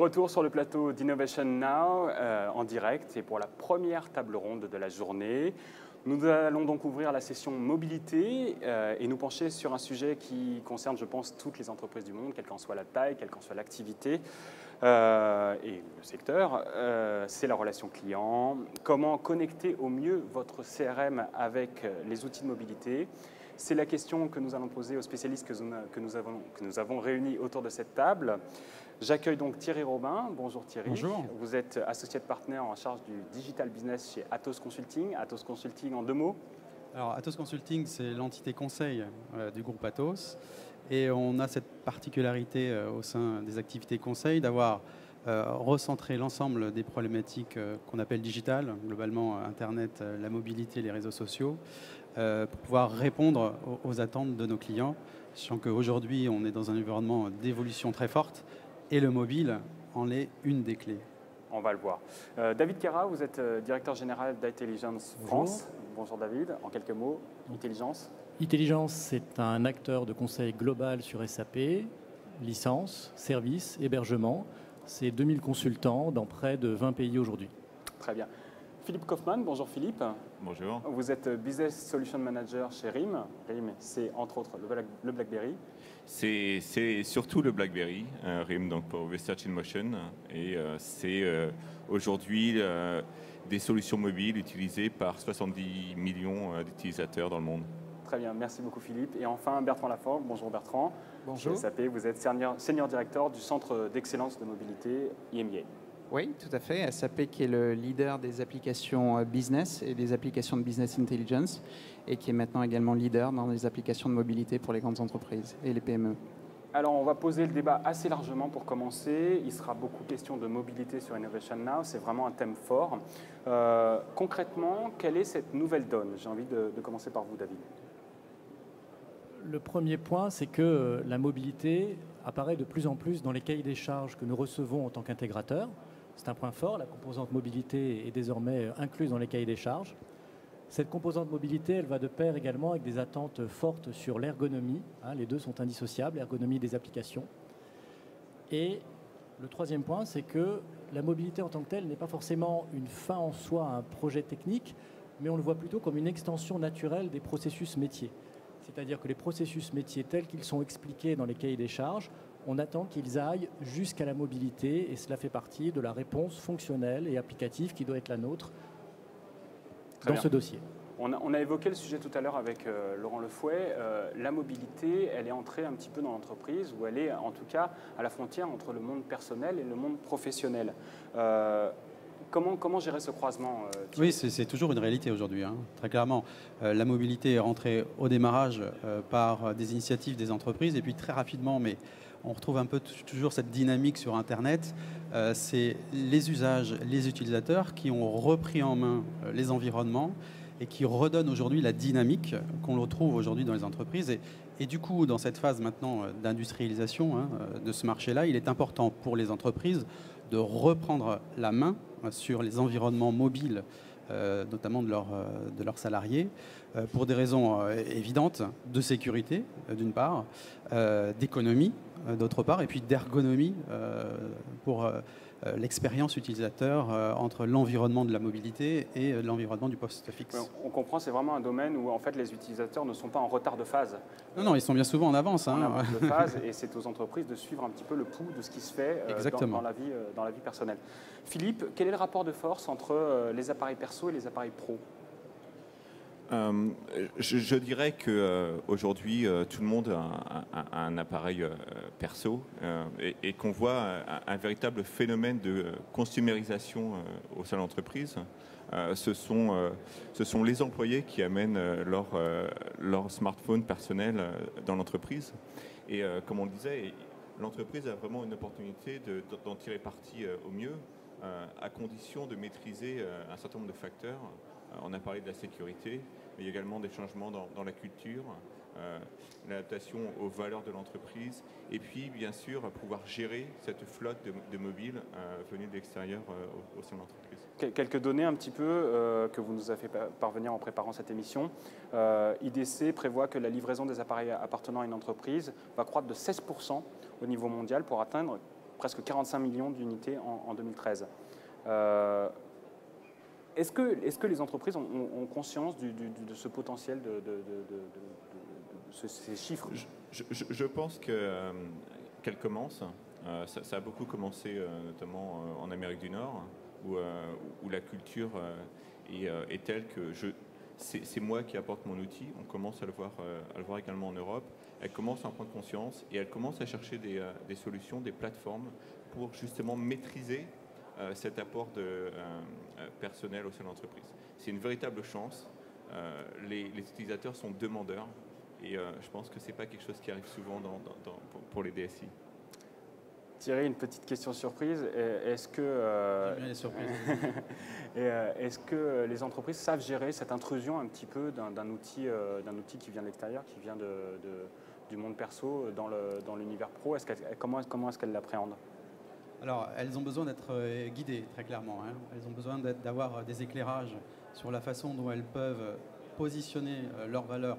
retour sur le plateau d'Innovation Now en direct et pour la première table ronde de la journée. Nous allons donc ouvrir la session mobilité et nous pencher sur un sujet qui concerne, je pense, toutes les entreprises du monde, quelle qu'en soit la taille, quelle qu'en soit l'activité et le secteur. C'est la relation client. Comment connecter au mieux votre CRM avec les outils de mobilité? C'est la question que nous allons poser aux spécialistes que nous avons réunis autour de cette table. J'accueille donc Thierry Robin. Bonjour Thierry. Bonjour. Vous êtes associate partner en charge du digital business chez Atos Consulting. Atos Consulting en deux mots. Alors Atos Consulting, c'est l'entité conseil du groupe Atos. Et on a cette particularité au sein des activités conseil d'avoir recentré l'ensemble des problématiques qu'on appelle digitales, globalement Internet, la mobilité, les réseaux sociaux, pour pouvoir répondre aux attentes de nos clients. Sachant qu'aujourd'hui, on est dans un environnement d'évolution très forte et le mobile en est une des clés. On va le voir. David Kera, vous êtes directeur général d'Intelligence France. Bonjour David. En quelques mots, Intelligence. Intelligence, c'est un acteur de conseil global sur SAP, licence, services, hébergement. C'est 2000 consultants dans près de 20 pays aujourd'hui. Très bien. Philippe Kaufmann, bonjour Philippe. Bonjour. Vous êtes Business Solution Manager chez RIM. RIM, c'est entre autres le BlackBerry. C'est surtout le BlackBerry, RIM, donc pour Research in Motion. Et c'est aujourd'hui des solutions mobiles utilisées par 70 millions d'utilisateurs dans le monde. Très bien, merci beaucoup Philippe. Et enfin Bertrand Laforgue, bonjour Bertrand. Bonjour. Chez SAP, vous êtes senior directeur du Centre d'excellence de mobilité IMEA. Oui, tout à fait. SAP qui est le leader des applications business et des applications de business intelligence et qui est maintenant également leader dans les applications de mobilité pour les grandes entreprises et les PME. Alors on va poser le débat assez largement pour commencer. Il sera beaucoup question de mobilité sur Innovation Now, c'est vraiment un thème fort. Concrètement, quelle est cette nouvelle donne? J'ai envie de commencer par vous David. Le premier point, c'est que la mobilité apparaît de plus en plus dans les cahiers des charges que nous recevons en tant qu'intégrateur. C'est un point fort, la composante mobilité est désormais incluse dans les cahiers des charges. Cette composante mobilité, elle va de pair également avec des attentes fortes sur l'ergonomie. Les deux sont indissociables, l'ergonomie des applications. Et le troisième point, c'est que la mobilité en tant que telle n'est pas forcément une fin en soi, un projet technique, mais on le voit plutôt comme une extension naturelle des processus métiers. C'est-à-dire que les processus métiers tels qu'ils sont expliqués dans les cahiers des charges, on attend qu'ils aillent jusqu'à la mobilité et cela fait partie de la réponse fonctionnelle et applicative qui doit être la nôtre dans ce dossier. On a évoqué le sujet tout à l'heure avec Laurent Lefouet. La mobilité, elle est entrée un petit peu dans l'entreprise ou elle est en tout cas à la frontière entre le monde personnel et le monde professionnel. Comment gérer ce croisement Oui, c'est toujours une réalité aujourd'hui. Très clairement, la mobilité est rentrée au démarrage par des initiatives des entreprises et puis très rapidement, mais on retrouve un peu toujours cette dynamique sur Internet. C'est les usages, les utilisateurs qui ont repris en main les environnements et qui redonnent aujourd'hui la dynamique qu'on retrouve aujourd'hui dans les entreprises. Et du coup, dans cette phase maintenant d'industrialisation de ce marché-là, il est important pour les entreprises de reprendre la main sur les environnements mobiles, notamment de leurs salariés, pour des raisons évidentes de sécurité, d'une part, d'économie, d'autre part, et puis d'ergonomie pour l'expérience utilisateur entre l'environnement de la mobilité et l'environnement du poste fixe. On comprend, c'est vraiment un domaine où en fait les utilisateurs ne sont pas en retard de phase. Non, ils sont bien souvent en avance. En avance de phase, et c'est aux entreprises de suivre un petit peu le pouls de ce qui se fait dans la vie personnelle. Philippe, quel est le rapport de force entre les appareils perso et les appareils pro ? Je dirais qu'aujourd'hui, tout le monde a un appareil perso et qu'on voit un véritable phénomène de consumérisation au sein de l'entreprise. Ce sont les employés qui amènent leur smartphone personnel dans l'entreprise. Et comme on le disait, l'entreprise a vraiment une opportunité d'en tirer parti au mieux, à condition de maîtriser un certain nombre de facteurs. On a parlé de la sécurité, mais il y a également des changements dans la culture, l'adaptation aux valeurs de l'entreprise, et puis bien sûr pouvoir gérer cette flotte de mobiles venus de l'extérieur au sein de l'entreprise. Quelques données un petit peu que vous nous avez fait parvenir en préparant cette émission. IDC prévoit que la livraison des appareils appartenant à une entreprise va croître de 16% au niveau mondial pour atteindre presque 45 millions d'unités en 2013. Est-ce que les entreprises ont conscience de ce potentiel, ces chiffres? Je pense qu'elle commence. Ça a beaucoup commencé, notamment en Amérique du Nord, où la culture est telle que c'est moi qui apporte mon outil. On commence à le voir également en Europe. Elle commence à en prendre conscience et elle commence à chercher des solutions, des plateformes pour justement maîtriser cet apport personnel au sein de l'entreprise. C'est une véritable chance. Les utilisateurs sont demandeurs et je pense que ce n'est pas quelque chose qui arrive souvent pour les DSI. Thierry, une petite question surprise. Est-ce que, est-ce que les entreprises savent gérer cette intrusion un petit peu d'un outil qui vient de l'extérieur, qui vient du monde perso dans l'univers pro? Comment est-ce qu'elles l'appréhendent? Alors, elles ont besoin d'être guidées, très clairement. Hein. Elles ont besoin d'avoir des éclairages sur la façon dont elles peuvent positionner leurs valeurs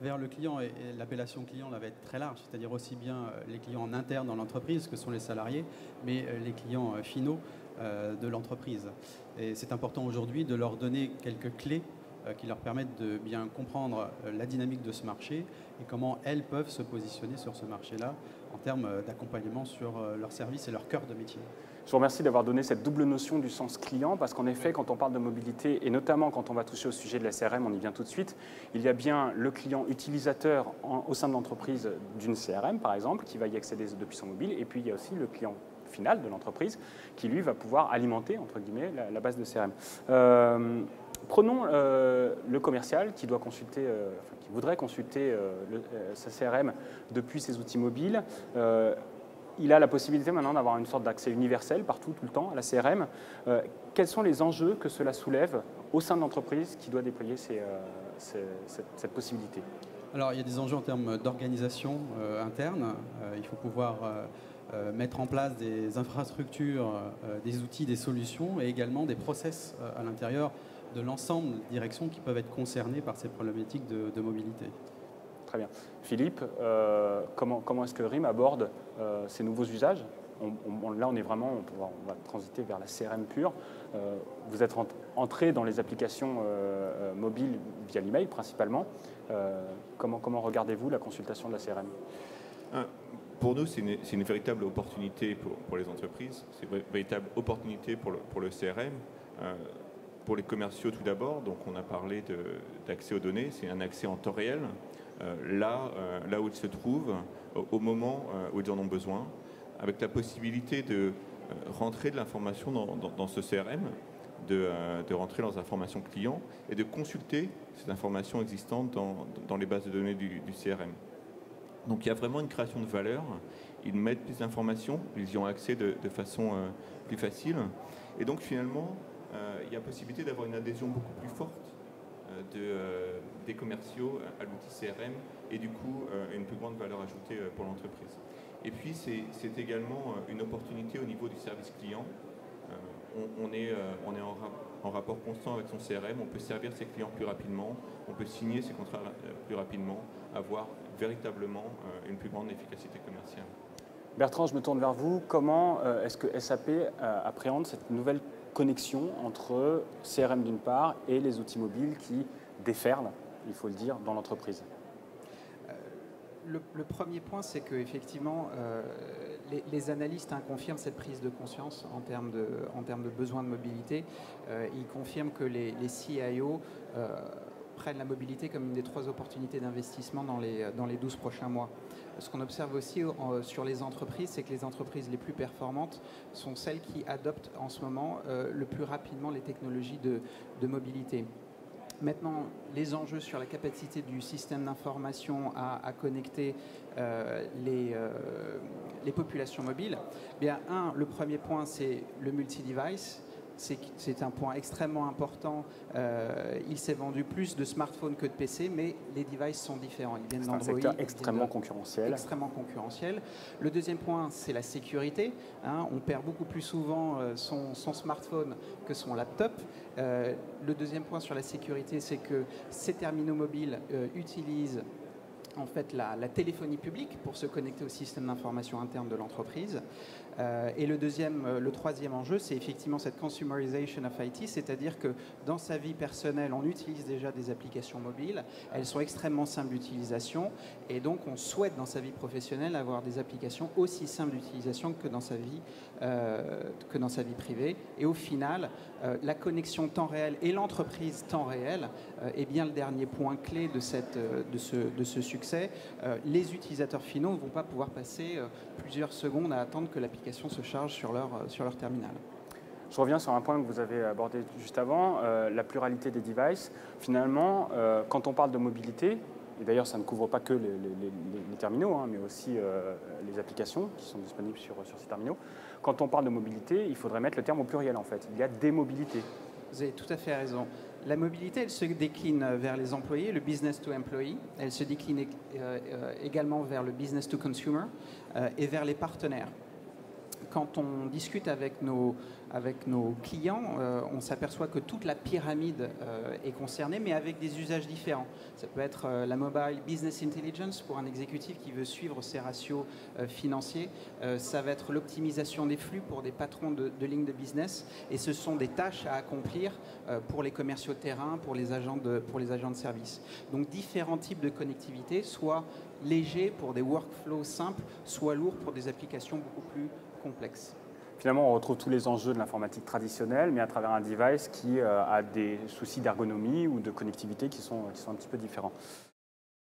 vers le client, et l'appellation client là, va être très large, c'est-à-dire aussi bien les clients en interne dans l'entreprise, que sont les salariés, mais les clients finaux de l'entreprise. Et c'est important aujourd'hui de leur donner quelques clés qui leur permettent de bien comprendre la dynamique de ce marché et comment elles peuvent se positionner sur ce marché-là en termes d'accompagnement sur leurs services et leur cœur de métier. Je vous remercie d'avoir donné cette double notion du sens client, parce qu'en effet, quand on parle de mobilité, et notamment quand on va toucher au sujet de la CRM, on y vient tout de suite, il y a bien le client utilisateur au sein de l'entreprise d'une CRM, par exemple, qui va y accéder depuis son mobile, et puis il y a aussi le client final de l'entreprise qui, lui, va pouvoir alimenter, entre guillemets, la base de CRM. Prenons le commercial qui doit consulter, qui voudrait consulter sa CRM depuis ses outils mobiles. Il a la possibilité maintenant d'avoir une sorte d'accès universel partout, tout le temps, à la CRM. Quels sont les enjeux que cela soulève au sein de l'entreprise qui doit déployer cette possibilité? Alors, il y a des enjeux en termes d'organisation interne. Il faut pouvoir mettre en place des infrastructures, des outils, des solutions et également des process à l'intérieur de l'ensemble des directions qui peuvent être concernées par ces problématiques de mobilité. Très bien. Philippe, comment est-ce que RIM aborde ces nouveaux usages? Là, on est vraiment, on va transiter vers la CRM pure. Vous êtes entré dans les applications mobiles via l'email principalement. Comment regardez-vous la consultation de la CRM? Pour nous, c'est une véritable opportunité pour les entreprises. C'est une véritable opportunité pour le CRM. Pour les commerciaux tout d'abord, donc on a parlé d'accès aux données, c'est un accès en temps réel, là où ils se trouvent, au moment où ils en ont besoin, avec la possibilité de rentrer de l'information dans ce CRM, de rentrer dans l'information client et de consulter cette information existante dans les bases de données du CRM. Donc il y a vraiment une création de valeur, ils mettent plus d'informations, ils y ont accès de façon plus facile, et donc finalement, il y a possibilité d'avoir une adhésion beaucoup plus forte des commerciaux à l'outil CRM et du coup une plus grande valeur ajoutée pour l'entreprise. Et puis c'est également une opportunité au niveau du service client. On est en rapport constant avec son CRM, on peut servir ses clients plus rapidement, on peut signer ses contrats plus rapidement, avoir véritablement une plus grande efficacité commerciale. Bertrand, je me tourne vers vous. Comment est-ce que SAP appréhende cette nouvelle connexion entre CRM d'une part et les outils mobiles qui déferlent, il faut le dire, dans l'entreprise? Le premier point, c'est qu'effectivement, les analystes confirment cette prise de conscience en termes de besoins de mobilité. Ils confirment que les CIO prennent la mobilité comme une des 3 opportunités d'investissement dans les 12 prochains mois. Ce qu'on observe aussi sur les entreprises, c'est que les entreprises les plus performantes sont celles qui adoptent en ce moment le plus rapidement les technologies de mobilité. Maintenant, les enjeux sur la capacité du système d'information à connecter les populations mobiles. Bien, le premier point, c'est le multi-device. C'est un point extrêmement important. Il s'est vendu plus de smartphones que de PC, mais les devices sont différents. Ils viennent d'Android. C'est un secteur extrêmement concurrentiel. Extrêmement concurrentiel. Le deuxième point, c'est la sécurité. On perd beaucoup plus souvent son smartphone que son laptop. Le deuxième point sur la sécurité, c'est que ces terminaux mobiles utilisent en fait la téléphonie publique pour se connecter au système d'information interne de l'entreprise. Et le troisième enjeu, c'est effectivement cette consumerization of IT, c'est-à-dire que dans sa vie personnelle, on utilise déjà des applications mobiles, elles sont extrêmement simples d'utilisation, et donc on souhaite dans sa vie professionnelle avoir des applications aussi simples d'utilisation que dans sa vie privée. Et au final, la connexion temps réel et l'entreprise temps réel est bien le dernier point clé de ce succès. Les utilisateurs finaux ne vont pas pouvoir passer plusieurs secondes à attendre que l'application se charge sur leur terminal. Je reviens sur un point que vous avez abordé juste avant, la pluralité des devices. Finalement, quand on parle de mobilité, et d'ailleurs ça ne couvre pas que les terminaux, hein, mais aussi les applications qui sont disponibles sur ces terminaux, quand on parle de mobilité, il faudrait mettre le terme au pluriel en fait. Il y a des mobilités. Vous avez tout à fait raison. La mobilité, elle se décline vers les employés, le business to employee. Elle se décline également vers le business to consumer et vers les partenaires. Quand on discute avec nos clients, on s'aperçoit que toute la pyramide est concernée, mais avec des usages différents. Ça peut être la mobile business intelligence pour un exécutif qui veut suivre ses ratios financiers. Ça va être l'optimisation des flux pour des patrons de lignes de business. Et ce sont des tâches à accomplir pour les commerciaux de terrain, pour les agents de service. Donc différents types de connectivité, soit légers pour des workflows simples, soit lourds pour des applications beaucoup plus complexes. Finalement, on retrouve tous les enjeux de l'informatique traditionnelle, mais à travers un device qui a des soucis d'ergonomie ou de connectivité qui sont un petit peu différents.